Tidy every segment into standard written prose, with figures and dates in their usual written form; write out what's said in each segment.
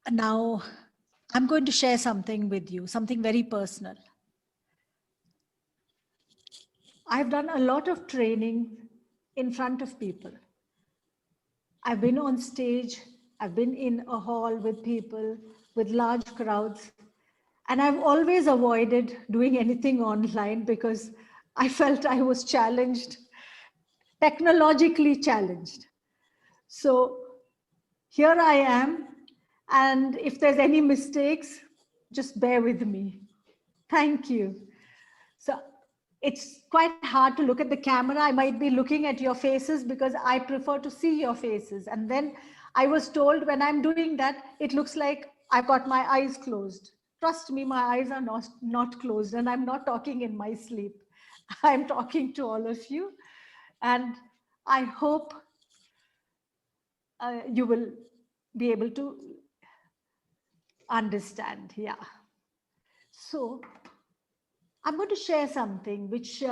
Now, I'm going to share something with you, something very personal. I've done a lot of training in front of people. I've been on stage, I've been in a hall with people, with large crowds, and I've always avoided doing anything online because I felt I was challenged, technologically challenged. So here I am, and if there's any mistakes, just bear with me. Thank you. So it's quite hard to look at the camera. I might be looking at your faces because I prefer to see your faces. And then I was told when I'm doing that, it looks like I've got my eyes closed. Trust me, my eyes are not closed, and I'm not talking in my sleep. I'm talking to all of you. And I hope you will be able to understand. Yeah. So I'm going to share something which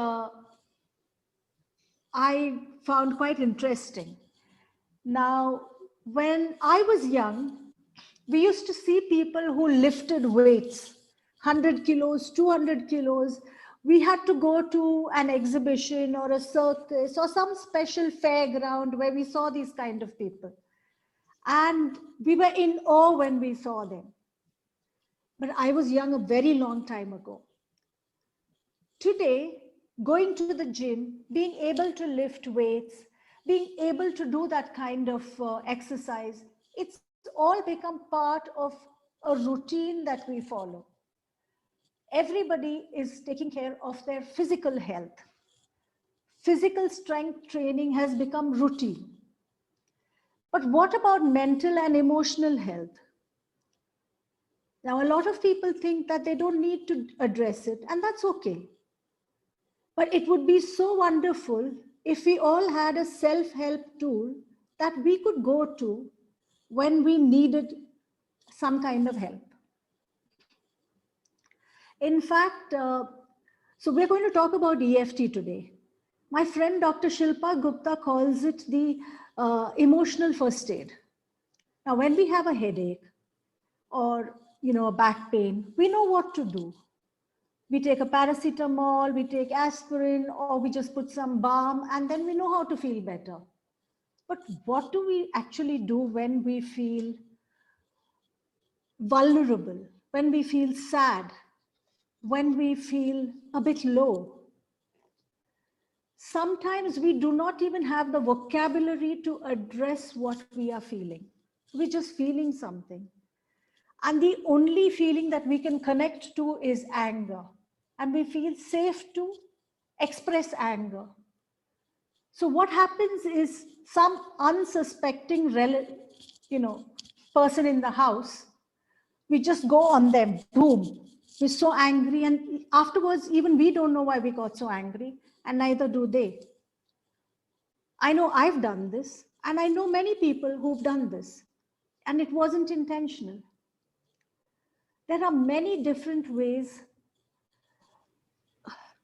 I found quite interesting. Now, when I was young, we used to see people who lifted weights, 100 kilos, 200 kilos. We had to go to an exhibition or a circus or some special fairground where we saw these kind of people. And we were in awe when we saw them. But I was young a very long time ago. Today, going to the gym, being able to lift weights, being able to do that kind of exercise, it's all become part of a routine that we follow. Everybody is taking care of their physical health. Physical strength training has become routine. But what about mental and emotional health? Now, a lot of people think that they don't need to address it, and that's okay. But it would be so wonderful if we all had a self-help tool that we could go to when we needed some kind of help. In fact, so we're going to talk about EFT today. My friend Dr. Shilpa Gupta calls it the emotional first aid. Now, when we have a headache or a back pain, we know what to do. We take a paracetamol, we take aspirin, or we just put some balm, and then we know how to feel better. But what do we actually do when we feel vulnerable, when we feel sad, when we feel a bit low? Sometimes we do not even have the vocabulary to address what we are feeling. We're just feeling something. And the only feeling that we can connect to is anger. And we feel safe to express anger. So what happens is some unsuspecting person in the house, we just go on them, boom. We're so angry, and afterwards, even we don't know why we got so angry, and neither do they. I know I've done this, and I know many people who've done this, and it wasn't intentional. There are many different ways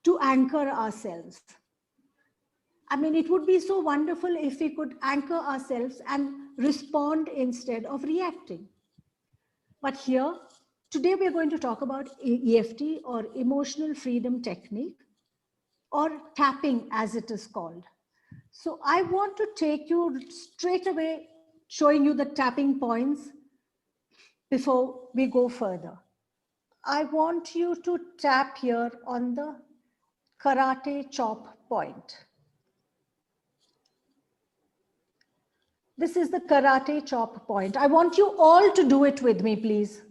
to anchor ourselves. I mean, it would be so wonderful if we could anchor ourselves and respond instead of reacting. But here, today we're going to talk about EFT, or Emotional Freedom Technique, or tapping as it is called. So I want to take you straight away, showing you the tapping points before we go further. I want you to tap here on the karate chop point. This is the karate chop point. I want you all to do it with me, please.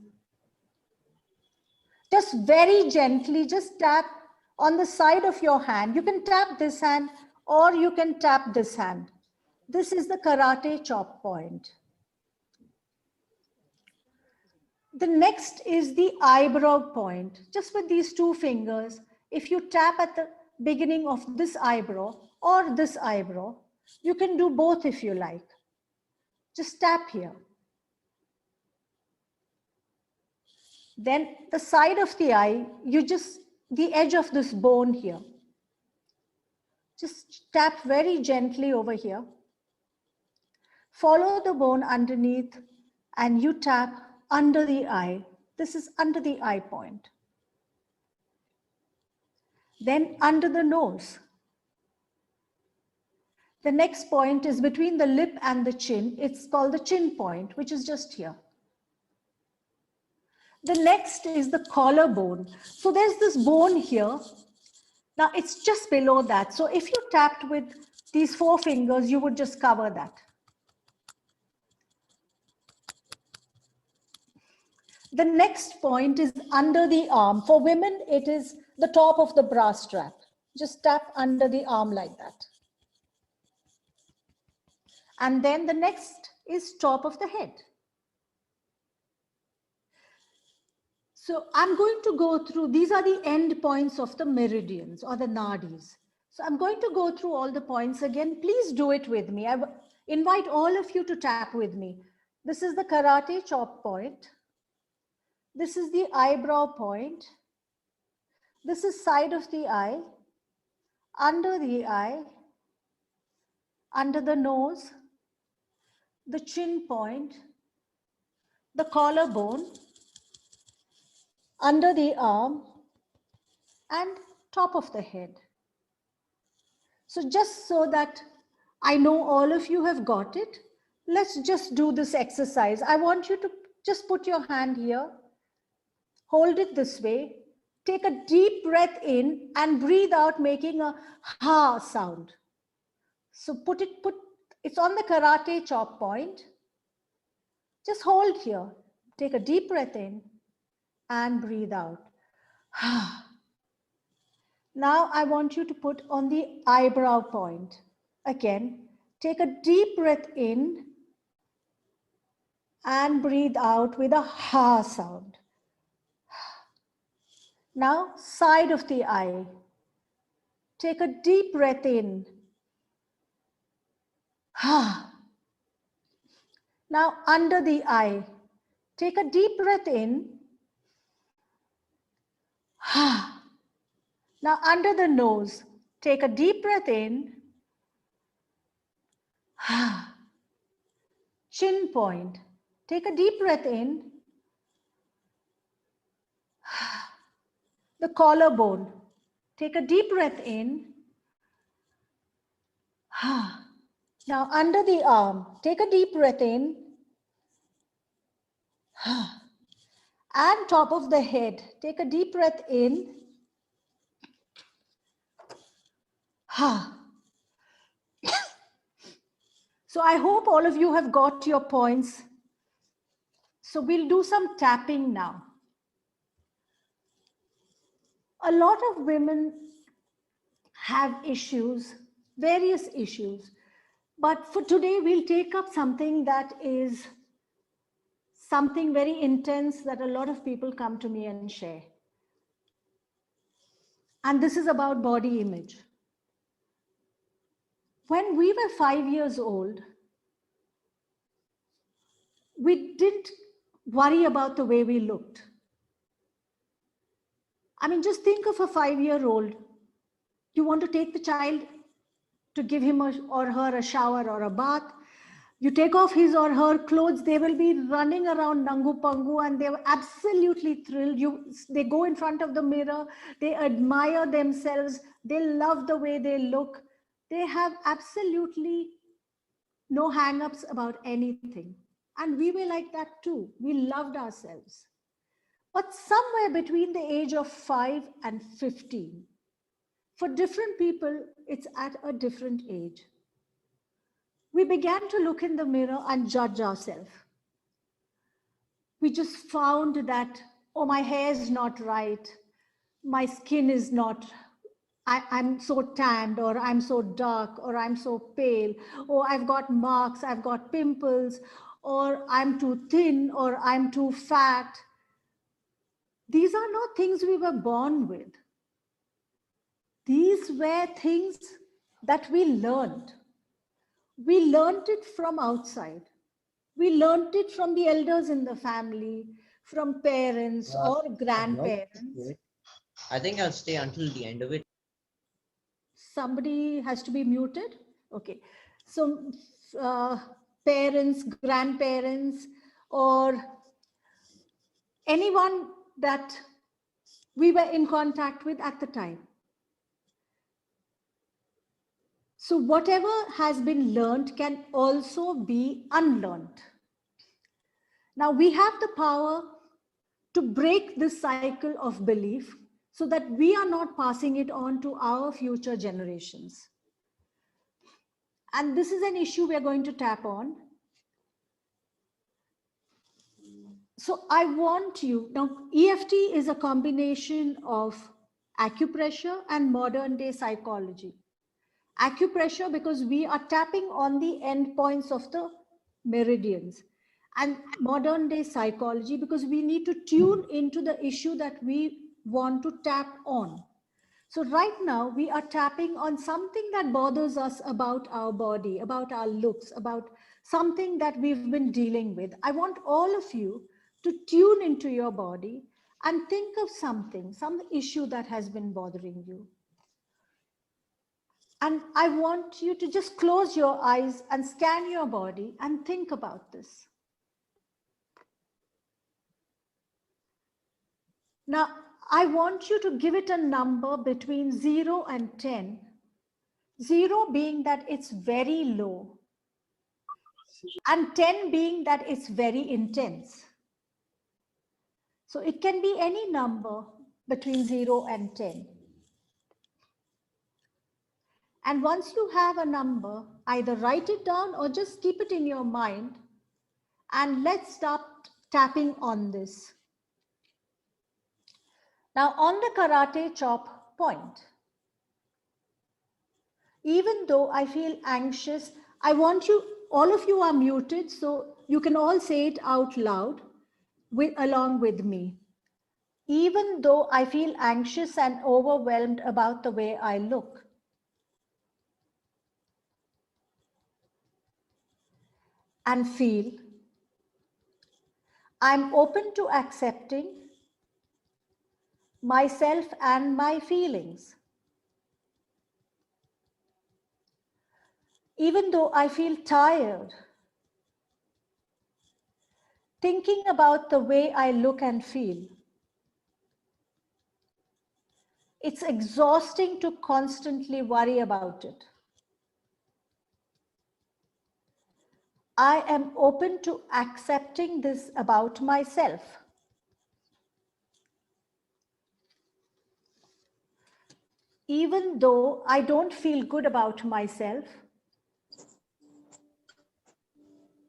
Just very gently, just tap on the side of your hand. You can tap this hand or you can tap this hand. This is the karate chop point. The next is the eyebrow point. Just with these two fingers, if you tap at the beginning of this eyebrow or this eyebrow, you can do both if you like. Just tap here. Then the side of the eye, the edge of this bone here. Just tap very gently over here. Follow the bone underneath and you tap under the eye. This is under the eye point. Then under the nose. The next point is between the lip and the chin. It's called the chin point, which is just here. The next is the collarbone. So there's this bone here. Now it's just below that. So if you tapped with these 4 fingers, you would just cover that. The next point is under the arm. For women, it is the top of the bra strap. Just tap under the arm like that. And then the next is top of the head. So I'm going to go through, these are the end points of the meridians or the nadis. So I'm going to go through all the points again. Please do it with me. I invite all of you to tap with me. This is the karate chop point. This is the eyebrow point. This is side of the eye, under the eye, under the nose, the chin point, the collarbone, under the arm, and top of the head. So just so that I know all of you have got it, let's just do this exercise. I want you to just put your hand here, hold it this way, take a deep breath in and breathe out, making a ha sound. So it's on the karate chop point. Just hold here, take a deep breath in and breathe out. Now I want you to put on the eyebrow point. Again, take a deep breath in and breathe out with a ha sound. Now, side of the eye. Take a deep breath in. Now, under the eye. Take a deep breath in. Now, under the nose. Take a deep breath in. Chin point. Take a deep breath in. The collarbone. Take a deep breath in. Now under the arm, take a deep breath in. And top of the head, take a deep breath in. So I hope all of you have got your points. So we'll do some tapping now. A lot of women have issues, various issues. But for today, we'll take up something that is something very intense that a lot of people come to me and share. And this is about body image. When we were 5 years old, we didn't worry about the way we looked. I mean, just think of a 5-year-old. You want to take the child to give him or her a shower or a bath. You take off his or her clothes, they will be running around Nangu Pangu and they're absolutely thrilled. They go in front of the mirror, they admire themselves, they love the way they look. They have absolutely no hang-ups about anything. And we were like that too. We loved ourselves. But somewhere between the age of 5 and 15, for different people, it's at a different age. We began to look in the mirror and judge ourselves. We just found that, oh, my hair is not right. My skin is not, I'm so tanned, or I'm so dark, or I'm so pale, or I've got marks, I've got pimples, or I'm too thin, or I'm too fat. These are not things we were born with. These were things that we learned. We learned it from outside. We learned it from the elders in the family, from parents or grandparents. I think I'll stay until the end of it. Somebody has to be muted. Okay. So parents, grandparents, or anyone that we were in contact with at the time. So whatever has been learned can also be unlearned. Now we have the power to break this cycle of belief so that we are not passing it on to our future generations. And this is an issue we are going to tap on. So I want you, now EFT is a combination of acupressure and modern day psychology. Acupressure because we are tapping on the endpoints of the meridians, and modern day psychology because we need to tune into the issue that we want to tap on. So right now we are tapping on something that bothers us about our body, about our looks, about something that we've been dealing with. I want all of you to tune into your body and think of something, some issue that has been bothering you. And I want you to just close your eyes and scan your body and think about this. Now, I want you to give it a number between 0 and 10. 0 being that it's very low, and 10 being that it's very intense. So it can be any number between 0 and 10. And once you have a number, either write it down or just keep it in your mind. And let's start tapping on this. Now on the karate chop point, even though I feel anxious, I want you, all of you are muted, so you can all say it out loud along with me. Even though I feel anxious and overwhelmed about the way I look, and feel, I'm open to accepting myself and my feelings. Even though I feel tired, thinking about the way I look and feel, it's exhausting to constantly worry about it. I am open to accepting this about myself. Even though I don't feel good about myself,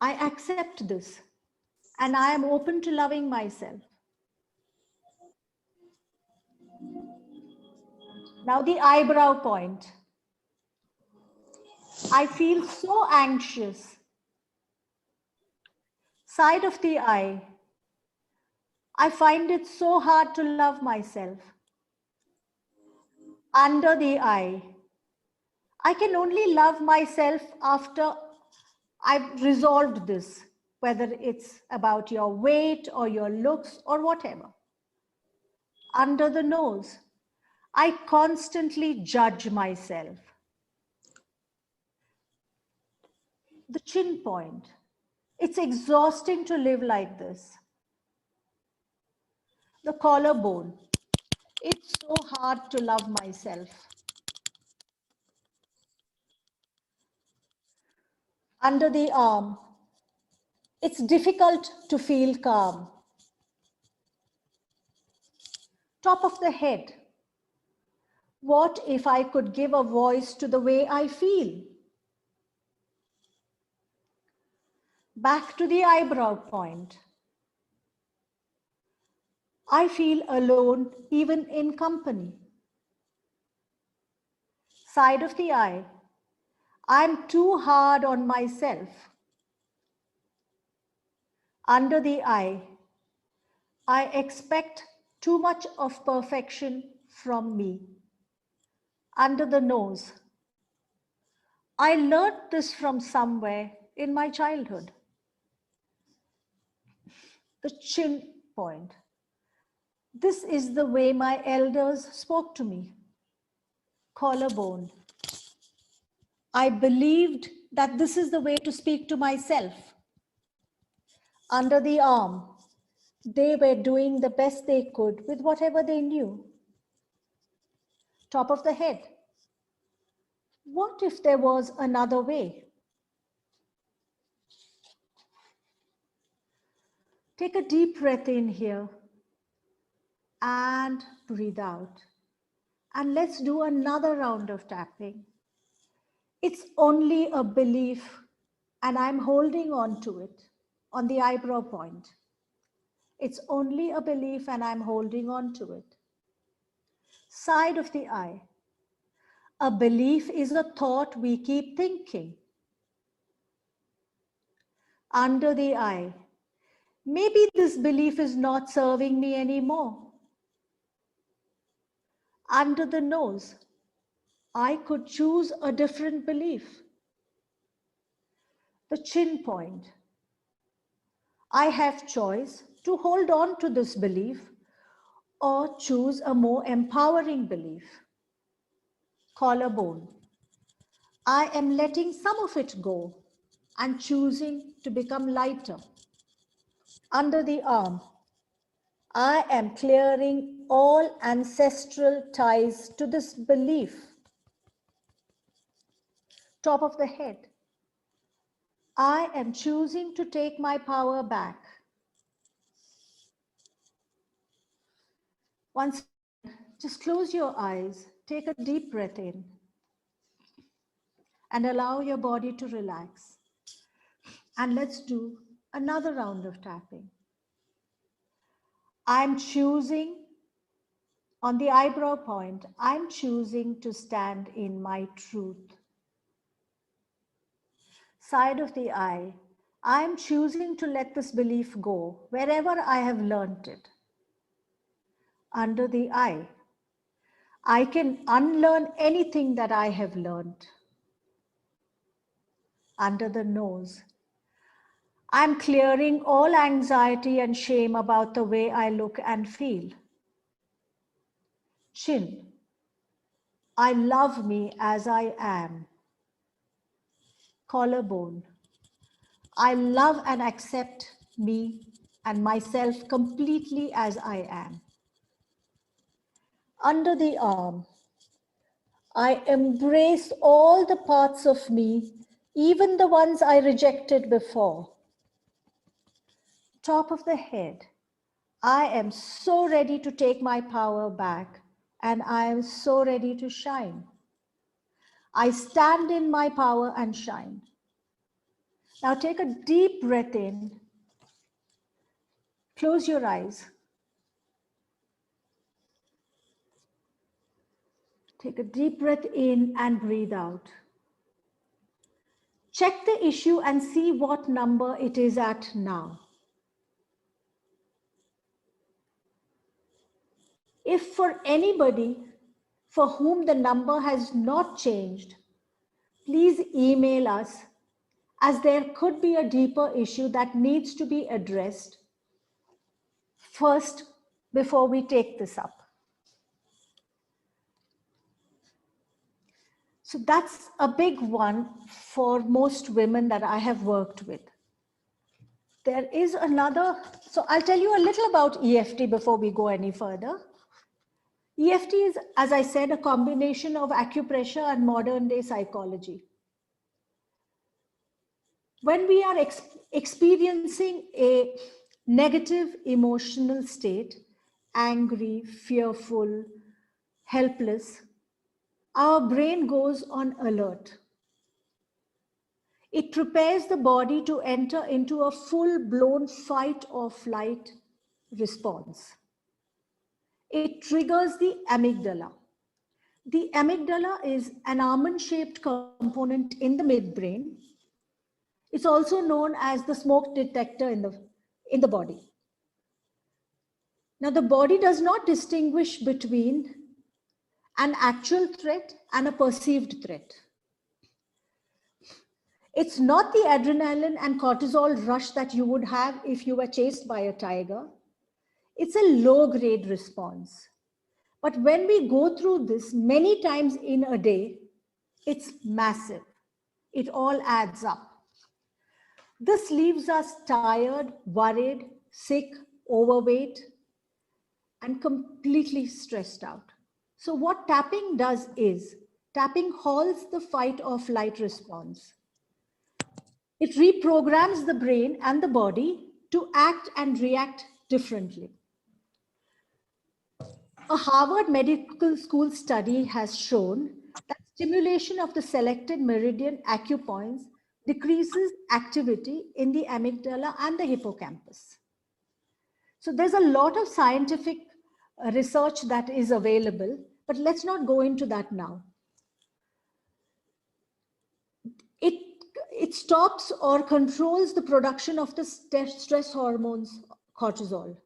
I accept this and I am open to loving myself. Now the eyebrow point. I feel so anxious. Side of the eye. I find it so hard to love myself. Under the eye. I can only love myself after I've resolved this, whether it's about your weight or your looks or whatever. Under the nose. I constantly judge myself. The chin point. It's exhausting to live like this. The collarbone. It's so hard to love myself. Under the arm. It's difficult to feel calm. Top of the head. What if I could give a voice to the way I feel? Back to the eyebrow point. I feel alone even in company. Side of the eye. I'm too hard on myself. Under the eye. I expect too much of perfection from me. Under the nose. I learned this from somewhere in my childhood. The chin point. This is the way my elders spoke to me. Collarbone. I believed that this is the way to speak to myself. Under the arm. They were doing the best they could with whatever they knew. Top of the head. What if there was another way? Take a deep breath in here and breathe out. And let's do another round of tapping. It's only a belief, and I'm holding on to it on the eyebrow point. It's only a belief, and I'm holding on to it. Side of the eye. A belief is a thought we keep thinking. Under the eye. Maybe this belief is not serving me anymore. Under the nose. I could choose a different belief. The chin point. I have choice to hold on to this belief or choose a more empowering belief. Collarbone. I am letting some of it go and choosing to become lighter. Under the arm. I am clearing all ancestral ties to this belief. Top of the head. I am choosing to take my power back. Once, just close your eyes, take a deep breath in, and allow your body to relax. And let's do another round of tapping. I'm choosing, on the eyebrow point, I'm choosing to stand in my truth. Side of the eye, I'm choosing to let this belief go wherever I have learned it. Under the eye, I can unlearn anything that I have learned. Under the nose, I'm clearing all anxiety and shame about the way I look and feel. Chin, I love me as I am. Collarbone, I love and accept me and myself completely as I am. Under the arm, I embrace all the parts of me, even the ones I rejected before. Top of the head, I am so ready to take my power back, and I am so ready to shine. I stand in my power and shine. Now take a deep breath in. Close your eyes. Take a deep breath in and breathe out. Check the issue and see what number it is at now. If for anybody for whom the number has not changed, please email us, as there could be a deeper issue that needs to be addressed first before we take this up. So that's a big one for most women that I have worked with. There is another, so I'll tell you a little about EFT before we go any further. EFT is, as I said, a combination of acupressure and modern day psychology. When we are experiencing a negative emotional state, angry, fearful, helpless, our brain goes on alert. It prepares the body to enter into a full-blown fight or flight response. It triggers the amygdala. The amygdala is an almond-shaped component in the midbrain. It's also known as the smoke detector in the body. Now, the body does not distinguish between an actual threat and a perceived threat. It's not the adrenaline and cortisol rush that you would have if you were chased by a tiger. It's a low-grade response. But when we go through this many times in a day, it's massive. It all adds up. This leaves us tired, worried, sick, overweight, and completely stressed out. So what tapping does is, tapping halts the fight or flight response. It reprograms the brain and the body to act and react differently. A Harvard Medical School study has shown that stimulation of the selected meridian acupoints decreases activity in the amygdala and the hippocampus. So there's a lot of scientific research that is available, but let's not go into that now. It stops or controls the production of the stress hormones, cortisol.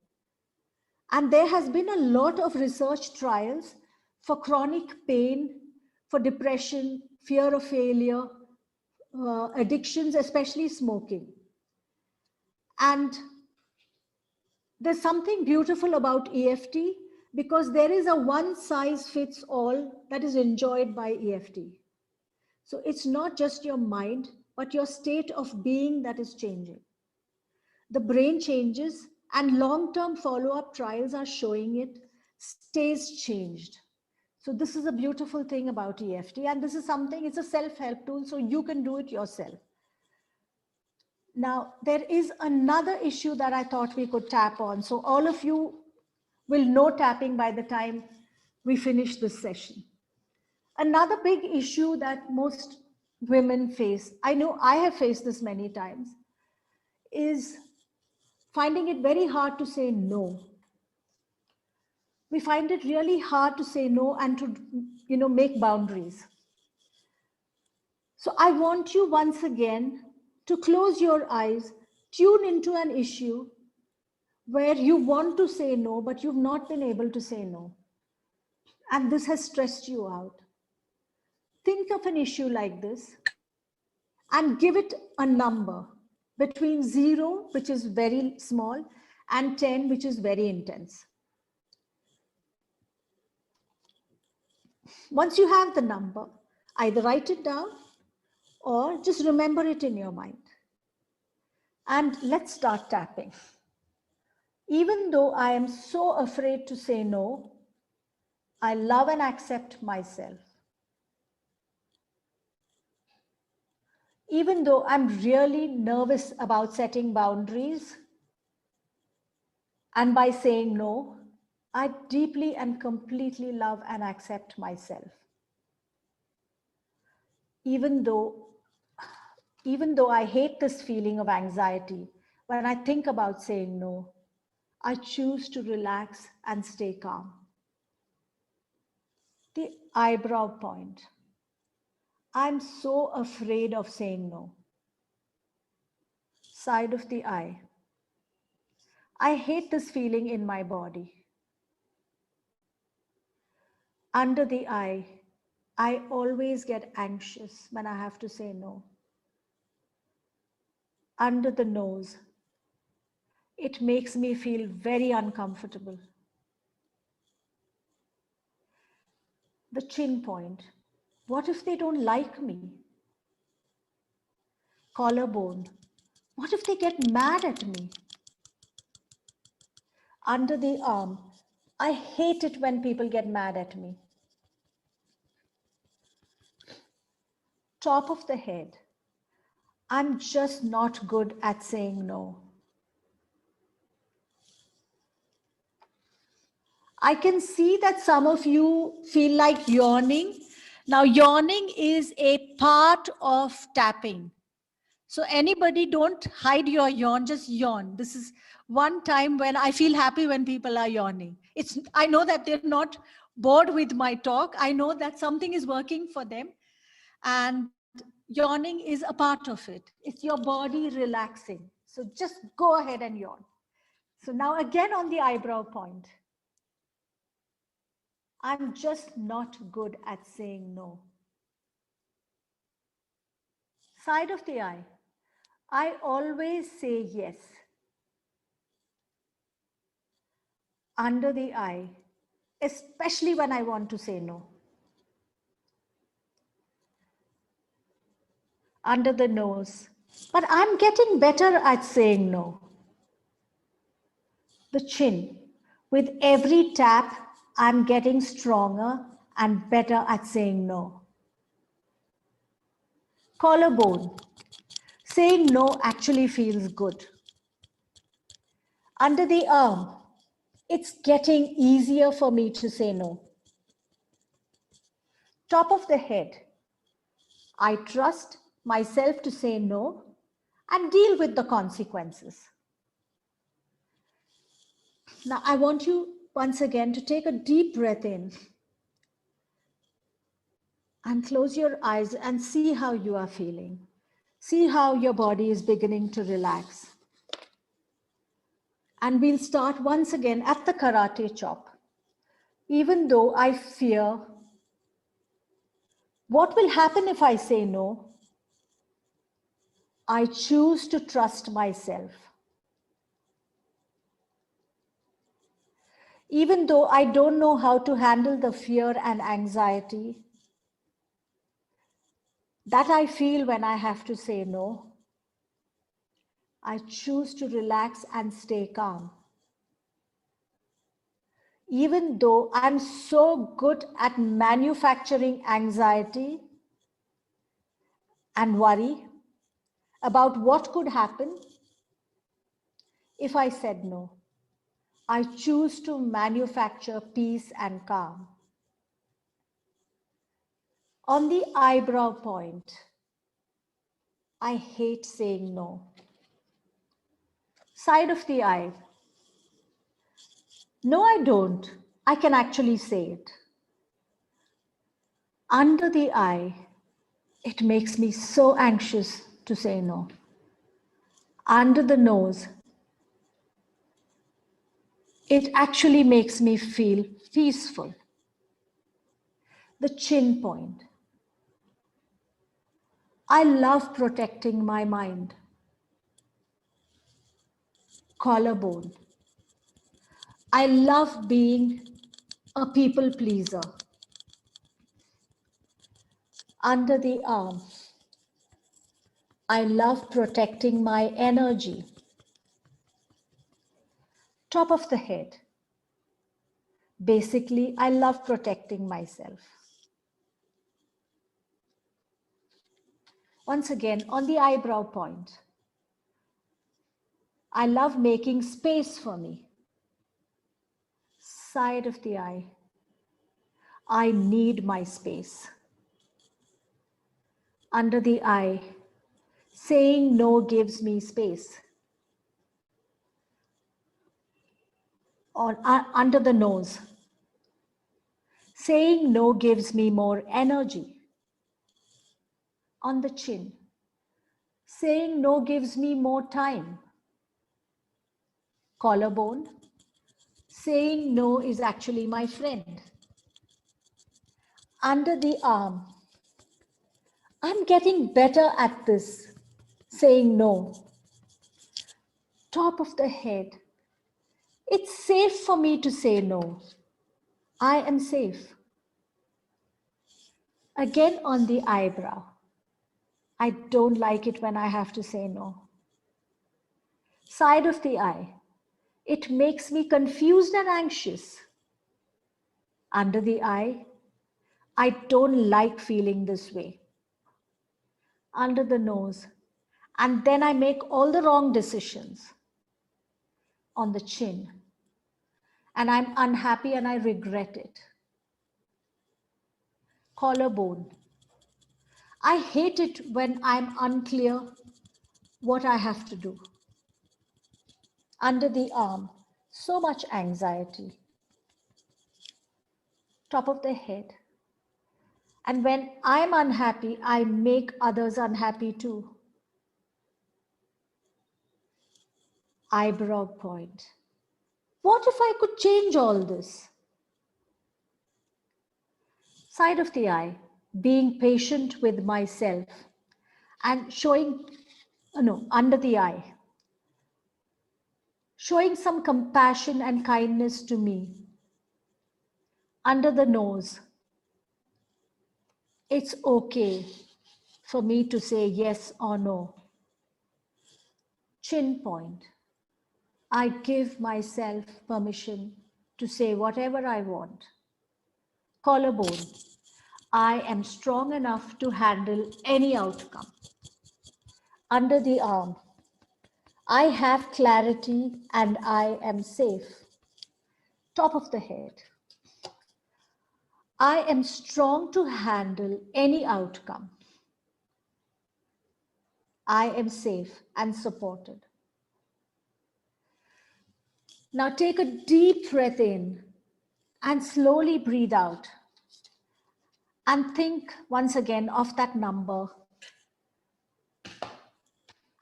And there has been a lot of research trials for chronic pain, for depression, fear of failure, addictions, especially smoking. And there's something beautiful about EFT because there is a one size fits all that is enjoyed by EFT. So it's not just your mind, but your state of being that is changing. The brain changes, and long-term follow-up trials are showing it stays changed. So this is a beautiful thing about EFT, and this is something, it's a self-help tool, so you can do it yourself. Now, there is another issue that I thought we could tap on. So all of you will know tapping by the time we finish this session. Another big issue that most women face, I know I have faced this many times, is finding it very hard to say no. We find it really hard to say no and to, make boundaries. So I want you once again to close your eyes, tune into an issue where you want to say no, but you've not been able to say no. And this has stressed you out. Think of an issue like this and give it a number between 0, which is very small, and 10, which is very intense. Once you have the number, either write it down or just remember it in your mind. And let's start tapping. Even though I am so afraid to say no, I love and accept myself. Even though I'm really nervous about setting boundaries, and by saying no, I deeply and completely love and accept myself. Even though I hate this feeling of anxiety, when I think about saying no, I choose to relax and stay calm. The eyebrow point. I'm so afraid of saying no. Side of the eye. I hate this feeling in my body. Under the eye, I always get anxious when I have to say no. Under the nose, it makes me feel very uncomfortable. The chin point. What if they don't like me? Collarbone. What if they get mad at me? Under the arm. I hate it when people get mad at me. Top of the head. I'm just not good at saying no. I can see that some of you feel like yawning. Now, yawning is a part of tapping. So anybody, don't hide your yawn, just yawn. This is one time when I feel happy when people are yawning. I know that they're not bored with my talk. I know that something is working for them. And yawning is a part of it. It's your body relaxing. So just go ahead and yawn. So now again on the eyebrow point. I'm just not good at saying no. Side of the eye. I always say yes. Under the eye, especially when I want to say no. Under the nose. But I'm getting better at saying no. The chin. With every tap, I'm getting stronger and better at saying no. Collarbone. Saying no actually feels good. Under the arm. It's getting easier for me to say no. Top of the head. I trust myself to say no and deal with the consequences. Now, I want you once again to take a deep breath in and close your eyes and see how you are feeling. See how your body is beginning to relax. And we'll start once again at the karate chop. Even though I fear what will happen if I say no, I choose to trust myself. Even though I don't know how to handle the fear and anxiety that I feel when I have to say no, I choose to relax and stay calm. Even though I'm so good at manufacturing anxiety and worry about what could happen if I said no, I choose to manufacture peace and calm. On the eyebrow point, I hate saying no. Side of the eye, no, I don't. I can actually say it. Under the eye, it makes me so anxious to say no. Under the nose, it actually makes me feel peaceful. The chin point. I love protecting my mind. Collarbone. I love being a people pleaser. Under the arm. I love protecting my energy. Top of the head. Basically, I love protecting myself. Once again, on the eyebrow point, I love making space for me. Side of the eye, I need my space. Under the eye, saying no gives me space. Under the nose, saying no gives me more energy. On the chin, saying no gives me more time. Collarbone, saying no is actually my friend. Under the arm, I'm getting better at this, saying no. Top of the head, it's safe for me to say no. I am safe. Again on the eyebrow, I don't like it when I have to say no. Side of the eye, it makes me confused and anxious. Under the eye, I don't like feeling this way. Under the nose, and then I make all the wrong decisions. On the chin, and I'm unhappy and I regret it. Collarbone, I hate it when I'm unclear what I have to do. Under the arm, so much anxiety. Top of the head, and when I'm unhappy, I make others unhappy too. Eyebrow point, what if I could change all this? Side of the eye, being patient with myself and under the eye, showing some compassion and kindness to me. Under the nose, it's okay for me to say yes or no. Chin point, I give myself permission to say whatever I want. Collarbone. I am strong enough to handle any outcome. Under the arm. I have clarity and I am safe. Top of the head. I am strong to handle any outcome. I am safe and supported. Now take a deep breath in and slowly breathe out. And think once again of that number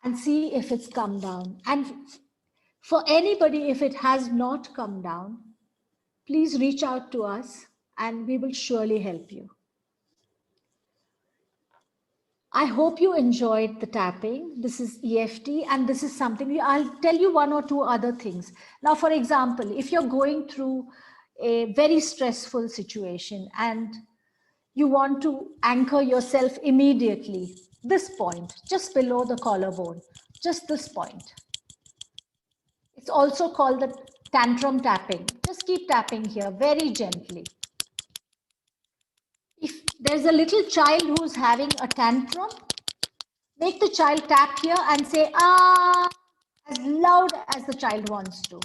and see if it's come down. And for anybody, if it has not come down, please reach out to us and we will surely help you. I hope you enjoyed the tapping. This is EFT, and this is something, I'll tell you one or two other things. Now, for example, if you're going through a very stressful situation and you want to anchor yourself immediately, this point, just below the collarbone, just this point. It's also called the tantrum tapping. Just keep tapping here very gently. If there's a little child who's having a tantrum, make the child tap here and say, ah, as loud as the child wants to.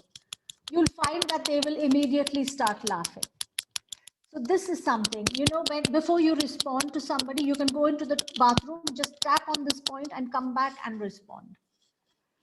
You'll find that they will immediately start laughing. So this is something, you know, before you respond to somebody, you can go into the bathroom, just tap on this point and come back and respond.